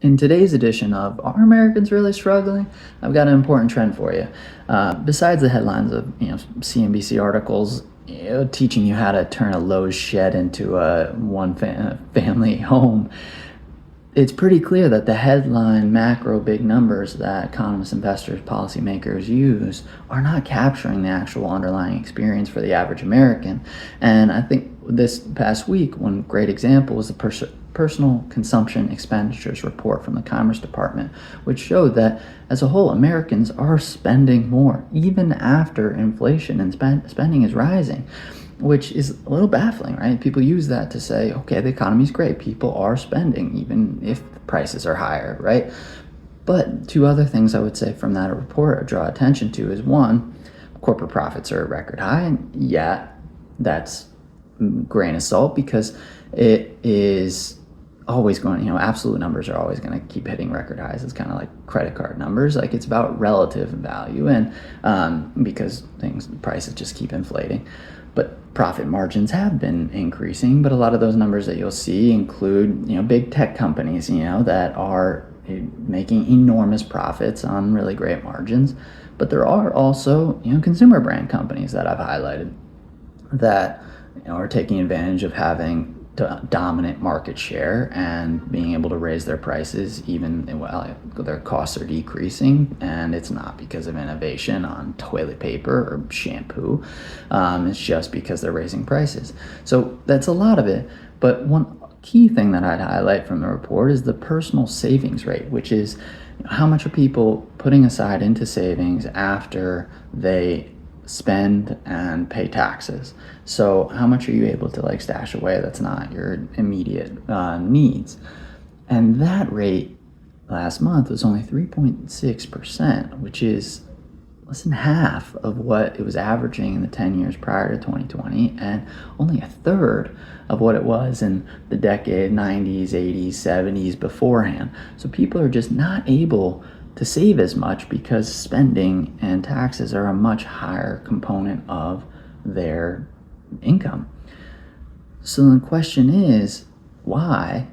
In today's edition of Are Americans Really Struggling? I've got an important trend for you. Besides the headlines of CNBC articles teaching you how to turn a Lowe's shed into a family home, it's pretty clear that the headline macro big numbers that economists, investors, policymakers use are not capturing the actual underlying experience for the average American. And I think this past week, one great example was the personal consumption expenditures report from the Commerce Department, which showed that as a whole, Americans are spending more, even after inflation and spending is rising, which is a little baffling, right? People use that to say, okay, the economy's great. People are spending, even if the prices are higher, right? But two other things I would say from that report or draw attention to is one, corporate profits are at record high, and yet that's grain of salt because it is always going, absolute numbers are always going to keep hitting record highs. It's kind of like credit card numbers. Like it's about relative value and because prices just keep inflating. But profit margins have been increasing, but a lot of those numbers that you'll see include, big tech companies, that are making enormous profits on really great margins. But there are also, consumer brand companies that I've highlighted that are taking advantage of having dominant market share and being able to raise their prices even while their costs are decreasing, and it's not because of innovation on toilet paper or shampoo. It's just because they're raising prices. So that's a lot of it, but one key thing that I'd highlight from the report is the personal savings rate, which is how much are people putting aside into savings after they spend and pay taxes. So how much are you able to stash away that's not your immediate needs? And that rate last month was only 3.6%, which is less than half of what it was averaging in the 10 years prior to 2020, and only a third of what it was in the decade 90s, 80s, 70s beforehand. So people are just not able to save as much because spending and taxes are a much higher component of their income. So the question is, why?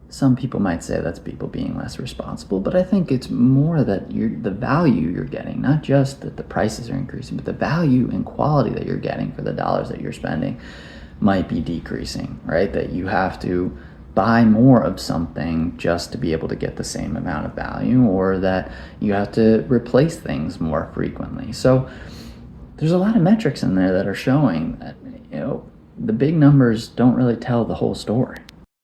Some people might say that's people being less responsible, but I think it's more that the value you're getting, not just that the prices are increasing, but the value and quality that you're getting for the dollars that you're spending might be decreasing, right? That you have to buy more of something just to be able to get the same amount of value, or that you have to replace things more frequently. So there's a lot of metrics in there that are showing that the big numbers don't really tell the whole story.